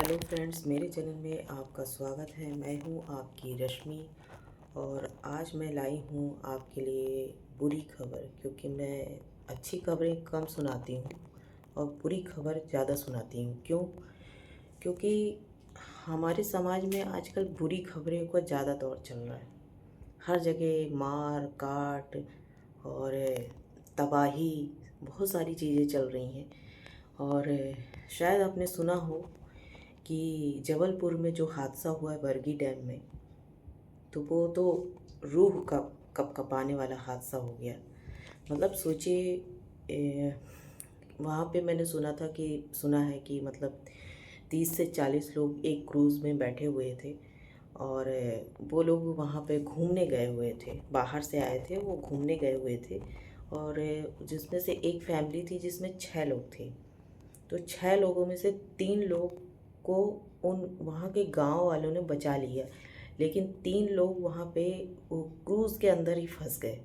Hello friends, मेरे channel में आपका स्वागत है। मैं हूं आपकी रश्मि और आज मैं लाई हूं आपके लिए बुरी खबर, क्योंकि मैं अच्छी खबरें कम सुनाती हूं और बुरी खबर ज़्यादा सुनाती हूं। क्यों? क्योंकि हमारे समाज में आजकल बुरी खबरें का ज़्यादा दौर चल रहा है। हर जगह मार काट और तबाही, बहुत सारी चीज़ें चल रही हैं। और शायद आपने सुना हो कि जबलपुर में जो हादसा हुआ है बरगी डैम में, तो वो तो रूह कँपाने वाला हादसा हो गया। मतलब सोचिए, वहाँ पे मैंने सुना है कि मतलब 30 से 40 लोग एक क्रूज़ में बैठे हुए थे और वो लोग वहाँ पे घूमने गए हुए थे, बाहर से आए थे, वो घूमने गए हुए थे। और जिसमें से एक फैमिली थी जिसमें 6 लोग थे। तो 6 लोगों में से 3 लोग को उन वहाँ के गांव वालों ने बचा लिया, लेकिन 3 लोग वहाँ पे वो क्रूज़ के अंदर ही फंस गए।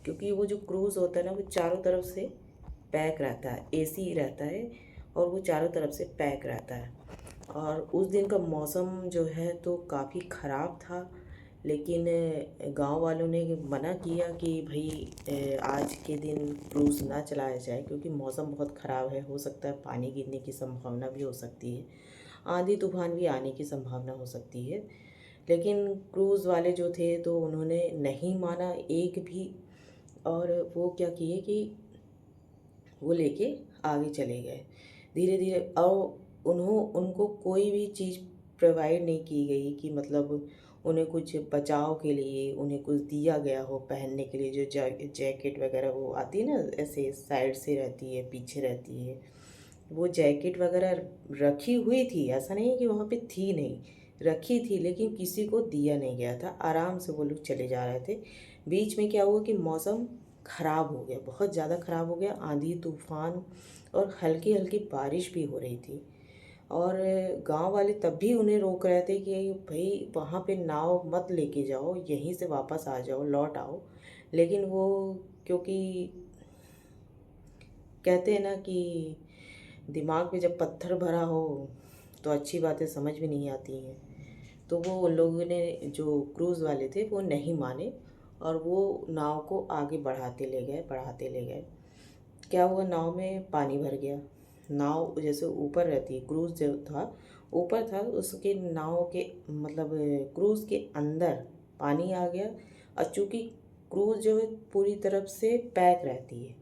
क्योंकि वो जो क्रूज़ होता है ना, वो चारों तरफ से पैक रहता है, एसी रहता है और वो चारों तरफ से पैक रहता है। और उस दिन का मौसम जो है तो काफ़ी ख़राब था, लेकिन गांव वालों ने मना किया कि भाई आज के दिन क्रूज़ ना चलाया जाए, क्योंकि मौसम बहुत ख़राब है, हो सकता है पानी गिरने की संभावना भी हो सकती है, आंधी तूफान भी आने की संभावना हो सकती है। लेकिन क्रूज़ वाले जो थे तो उन्होंने नहीं माना एक भी, और वो क्या किए कि वो लेके आगे चले गए धीरे धीरे। और उनको कोई भी चीज़ प्रोवाइड नहीं की गई कि मतलब उन्हें कुछ बचाव के लिए उन्हें कुछ दिया गया हो पहनने के लिए। जो जैकेट वगैरह वो आती है ना, ऐसे साइड से रहती है, पीछे रहती है, वो जैकेट वगैरह रखी हुई थी। ऐसा नहीं है कि वहाँ पे थी नहीं, रखी थी, लेकिन किसी को दिया नहीं गया था। आराम से वो लोग चले जा रहे थे। बीच में क्या हुआ कि मौसम ख़राब हो गया, बहुत ज़्यादा ख़राब हो गया, आंधी तूफान और हल्की हल्की बारिश भी हो रही थी। और गांव वाले तब भी उन्हें रोक रहे थे कि भाई वहाँ पे नाव मत लेके जाओ, यहीं से वापस आ जाओ, लौट आओ। लेकिन वो, क्योंकि कहते हैं ना कि दिमाग में जब पत्थर भरा हो तो अच्छी बातें समझ भी नहीं आती हैं। तो वो उन लोगों ने, जो क्रूज़ वाले थे, वो नहीं माने और वो नाव को आगे बढ़ाते ले गए, बढ़ाते ले गए। क्या हुआ, नाव में पानी भर गया। नाव जैसे ऊपर रहती है, क्रूज़ जो था ऊपर था, उसके नाव के मतलब क्रूज़ के अंदर पानी आ गया। और चूँकि क्रूज़ जो है पूरी तरफ से पैक रहती है,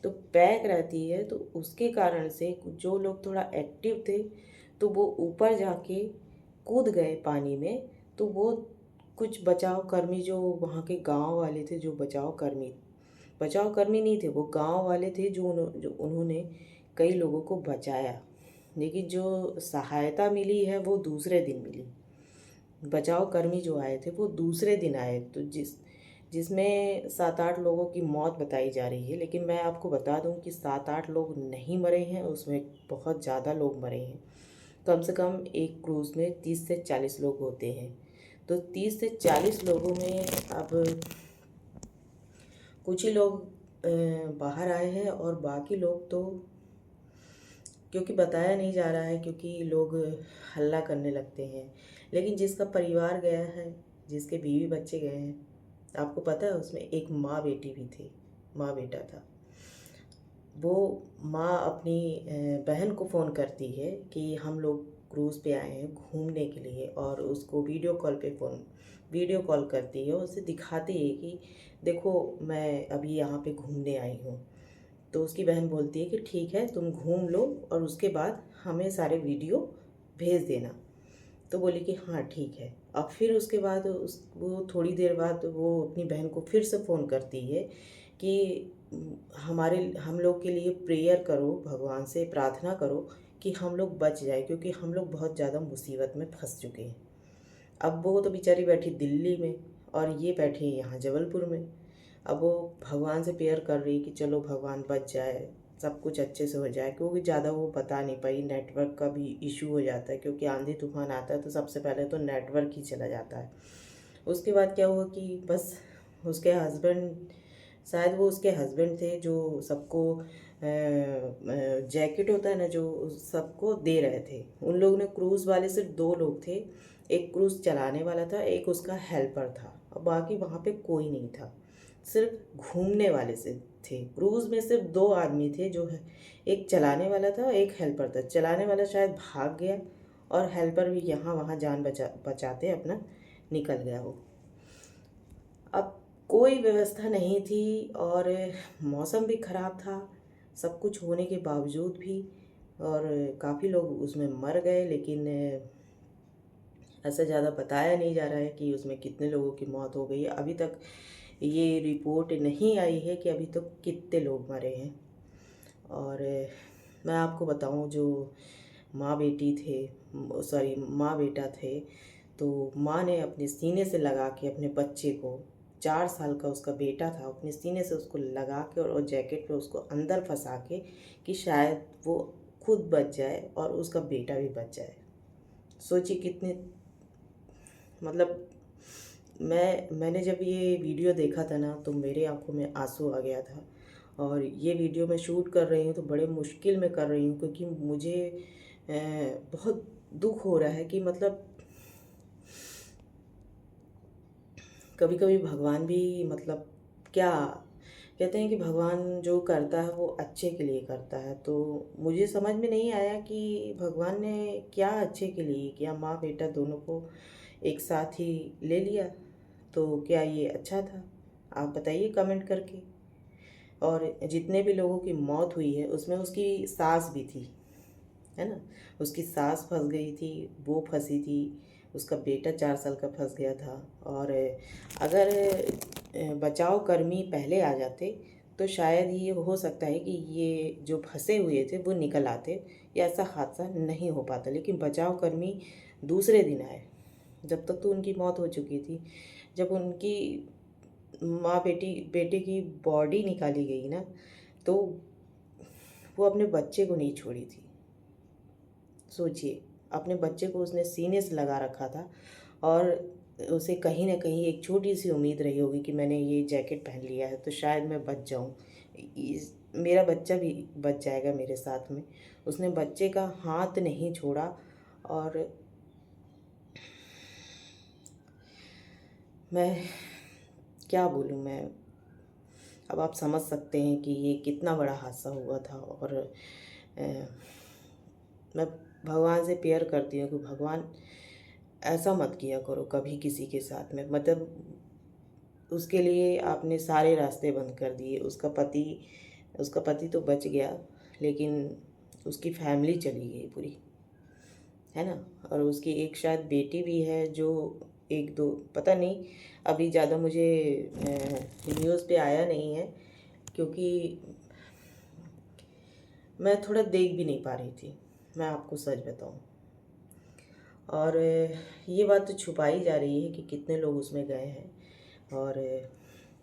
तो पैक रहती है, तो उसके कारण से जो लोग थोड़ा एक्टिव थे तो वो ऊपर जाके कूद गए पानी में। तो वो कुछ बचाव कर्मी जो वहाँ के गांव वाले थे, जो बचाव कर्मी नहीं थे, वो गांव वाले थे जो उन्होंने कई लोगों को बचाया। लेकिन जो सहायता मिली है वो दूसरे दिन मिली। बचाव कर्मी जो आए थे वो दूसरे दिन आए, तो जिसमें 7-8 लोगों की मौत बताई जा रही है। लेकिन मैं आपको बता दूं कि 7-8 लोग नहीं मरे हैं, उसमें बहुत ज़्यादा लोग मरे हैं। कम से कम एक क्रूज़ में 30 से 40 लोग होते हैं। तो 30 से 40 लोगों में अब कुछ ही लोग बाहर आए हैं और बाकी लोग तो, क्योंकि बताया नहीं जा रहा है, क्योंकि लोग हल्ला करने लगते हैं। लेकिन जिसका परिवार गया है, जिसके बीवी बच्चे गए हैं, आपको पता है उसमें एक माँ बेटी भी थी, माँ बेटा था। वो माँ अपनी बहन को फ़ोन करती है कि हम लोग क्रूज़ पे आए हैं घूमने के लिए, और उसको वीडियो कॉल करती है, उसे दिखाती है कि देखो मैं अभी यहाँ पे घूमने आई हूँ। तो उसकी बहन बोलती है कि ठीक है, तुम घूम लो और उसके बाद हमें सारे वीडियो भेज देना। तो बोली कि हाँ ठीक है। अब फिर उसके बाद वो थोड़ी देर बाद वो अपनी बहन को फिर से फ़ोन करती है कि हम लोग के लिए प्रेयर करो, भगवान से प्रार्थना करो कि हम लोग बच जाए, क्योंकि हम लोग बहुत ज़्यादा मुसीबत में फंस चुके हैं। अब वो तो बेचारी बैठी दिल्ली में और ये बैठे यहाँ जबलपुर में। अब वो भगवान से प्रेयर कर रही कि चलो भगवान बच जाए, सब कुछ अच्छे से हो जाए, क्योंकि ज़्यादा वो बता नहीं पाई, नेटवर्क का भी इशू हो जाता है, क्योंकि आंधी तूफान आता है तो सबसे पहले तो नेटवर्क ही चला जाता है। उसके बाद क्या हुआ कि बस उसके हस्बैंड शायद वो उसके हस्बैंड थे जो सबको जैकेट होता है ना जो सबको दे रहे थे। उन लोगों ने क्रूज़ वाले सिर्फ 2 लोग थे, एक क्रूज़ चलाने वाला था, एक उसका हेल्पर था और बाकी वहाँ पे कोई नहीं था, सिर्फ घूमने वाले से थे। क्रूज़ में सिर्फ 2 आदमी थे जो है, एक चलाने वाला था एक हेल्पर था। चलाने वाला शायद भाग गया और हेल्पर भी यहाँ वहाँ जान बचाते अपना निकल गया वो। अब कोई व्यवस्था नहीं थी और मौसम भी ख़राब था, सब कुछ होने के बावजूद भी, और काफ़ी लोग उसमें मर गए, लेकिन ऐसा ज़्यादा बताया नहीं जा रहा है कि उसमें कितने लोगों की मौत हो गई है। अभी तक ये रिपोर्ट नहीं आई है कि अभी तक कितने लोग मरे हैं। और मैं आपको बताऊं, जो माँ बेटी थे, सॉरी माँ बेटा थे, तो माँ ने अपने सीने से लगा के अपने बच्चे को, 4 साल का उसका बेटा था, अपने सीने से उसको लगा के और जैकेट पे उसको अंदर फंसा के कि शायद वो खुद बच जाए और उसका बेटा भी बच जाए। सोचिए कितने, मतलब मैंने जब ये वीडियो देखा था ना तो मेरे आंखों में आंसू आ गया था। और ये वीडियो मैं शूट कर रही हूँ तो बड़े मुश्किल में कर रही हूँ, क्योंकि मुझे बहुत दुख हो रहा है कि मतलब कभी कभी भगवान भी, मतलब क्या कहते हैं कि भगवान जो करता है वो अच्छे के लिए करता है। तो मुझे समझ में नहीं आया कि भगवान ने क्या अच्छे के लिए किया, माँ बेटा दोनों को एक साथ ही ले लिया, तो क्या ये अच्छा था? आप बताइए कमेंट करके। और जितने भी लोगों की मौत हुई है उसमें उसकी सास भी थी, है ना। उसकी सास फंस गई थी, वो फंसी थी, उसका बेटा 4 साल का फंस गया था। और अगर बचाव कर्मी पहले आ जाते तो शायद ये हो सकता है कि ये जो फंसे हुए थे वो निकल आते, या ऐसा हादसा नहीं हो पाता। लेकिन बचाव कर्मी दूसरे दिन आए, जब तक तो उनकी मौत हो चुकी थी। जब उनकी माँ बेटे की बॉडी निकाली गई ना, तो वो अपने बच्चे को नहीं छोड़ी थी। सोचिए, अपने बच्चे को उसने सीने से लगा रखा था और उसे कहीं ना कहीं एक छोटी सी उम्मीद रही होगी कि मैंने ये जैकेट पहन लिया है तो शायद मैं बच जाऊं, मेरा बच्चा भी बच जाएगा मेरे साथ में। उसने बच्चे का हाथ नहीं छोड़ा। और मैं क्या बोलूं, मैं अब आप समझ सकते हैं कि ये कितना बड़ा हादसा हुआ था। और मैं भगवान से प्रेयर करती हूँ कि भगवान ऐसा मत किया करो कभी किसी के साथ में। मतलब उसके लिए आपने सारे रास्ते बंद कर दिए। उसका पति तो बच गया, लेकिन उसकी फैमिली चली गई पूरी, है ना। और उसकी एक शायद बेटी भी है, जो एक दो पता नहीं, अभी ज़्यादा मुझे न्यूज़ पे आया नहीं है, क्योंकि मैं थोड़ा देख भी नहीं पा रही थी, मैं आपको सच बताऊं। और ये बात तो छुपाई जा रही है कि कितने लोग उसमें गए हैं। और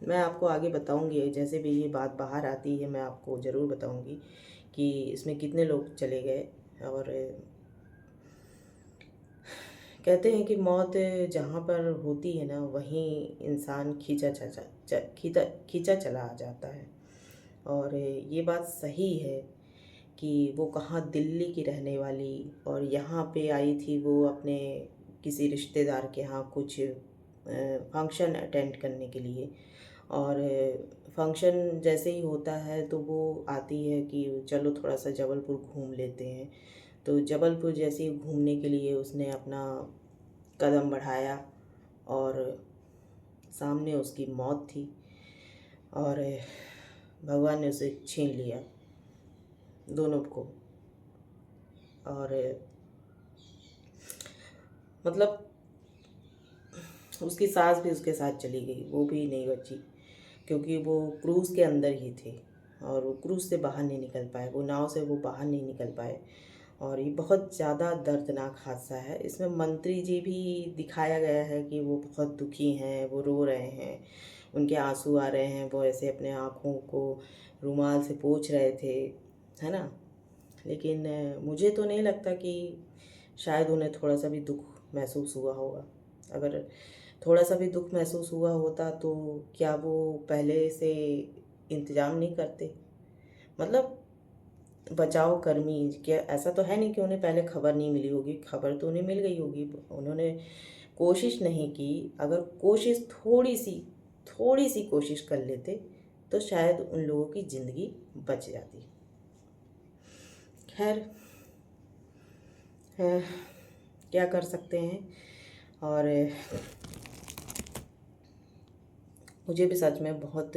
मैं आपको आगे बताऊंगी, जैसे भी ये बात बाहर आती है मैं आपको ज़रूर बताऊंगी कि इसमें कितने लोग चले गए। और कहते हैं कि मौत जहाँ पर होती है ना वहीं इंसान खींचा चला आ जाता है। और ये बात सही है कि वो कहाँ, दिल्ली की रहने वाली, और यहाँ पे आई थी वो अपने किसी रिश्तेदार के यहाँ कुछ फंक्शन अटेंड करने के लिए। और फंक्शन जैसे ही होता है तो वो आती है कि चलो थोड़ा सा जबलपुर घूम लेते हैं। तो जबलपुर जैसे ही घूमने के लिए उसने अपना कदम बढ़ाया और सामने उसकी मौत थी। और भगवान ने उसे छीन लिया दोनों को। और मतलब उसकी सास भी उसके साथ चली गई, वो भी नहीं बची, क्योंकि वो क्रूज़ के अंदर ही थे और वो क्रूज़ से बाहर नहीं निकल पाए, वो नाव से वो बाहर नहीं निकल पाए। और ये बहुत ज़्यादा दर्दनाक हादसा है। इसमें मंत्री जी भी दिखाया गया है कि वो बहुत दुखी हैं, वो रो रहे हैं, उनके आंसू आ रहे हैं, वो ऐसे अपने आँखों को रुमाल से पोंछ रहे थे, है ना। लेकिन मुझे तो नहीं लगता कि शायद उन्हें थोड़ा सा भी दुख महसूस हुआ होगा। अगर थोड़ा सा भी दुख महसूस हुआ होता तो क्या वो पहले से इंतज़ाम नहीं करते? मतलब बचाव कर्मी, क्या ऐसा तो है नहीं कि उन्हें पहले खबर नहीं मिली होगी, खबर तो उन्हें मिल गई होगी। उन्होंने कोशिश नहीं की। अगर कोशिश थोड़ी सी कोशिश कर लेते तो शायद उन लोगों की ज़िंदगी बच जाती। खैर, अ, क्या कर सकते हैं। और मुझे भी सच में बहुत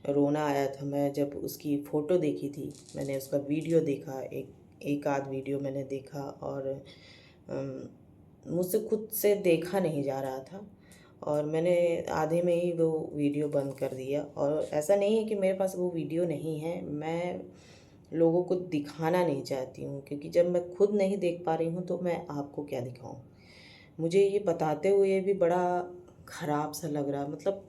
रोना आया था। मैं जब उसकी फ़ोटो देखी थी, मैंने उसका वीडियो देखा, एक आध वीडियो मैंने देखा, और अम, मुझसे खुद से देखा नहीं जा रहा था, और मैंने आधे में ही वो वीडियो बंद कर दिया। और ऐसा नहीं है कि मेरे पास वो वीडियो नहीं है, मैं लोगों को दिखाना नहीं चाहती हूँ, क्योंकि जब मैं खुद नहीं देख पा रही हूँ तो मैं आपको क्या दिखाऊँ। मुझे ये बताते हुए भी बड़ा ख़राब सा लग रहा, मतलब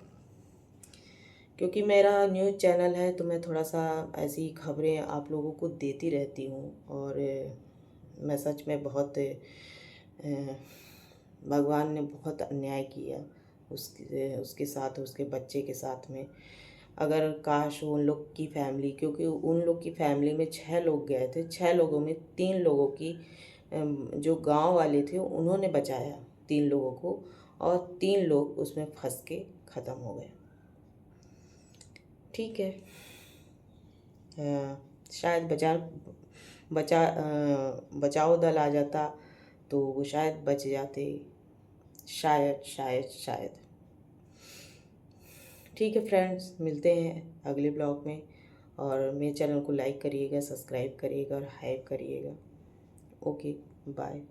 क्योंकि मेरा न्यूज़ चैनल है तो मैं थोड़ा सा ऐसी खबरें आप लोगों को देती रहती हूँ। और मैं सच में बहुत भगवान ने बहुत अन्याय किया उसके साथ, उसके बच्चे के साथ में। अगर काश उन लोग की फैमिली, क्योंकि उन लोग की फैमिली में 6 लोग गए थे, 6 लोगों में 3 लोगों की जो गांव वाले थे उन्होंने बचाया 3 लोगों को, और 3 लोग उसमें फंस के ख़त्म हो गए। ठीक है, शायद बचाओ दल आ जाता तो वो शायद बच जाते, शायद शायद शायद। ठीक है फ्रेंड्स, मिलते हैं अगले ब्लॉग में, और मेरे चैनल को लाइक करिएगा, सब्सक्राइब करिएगा और हाइप करिएगा। Okay, bye.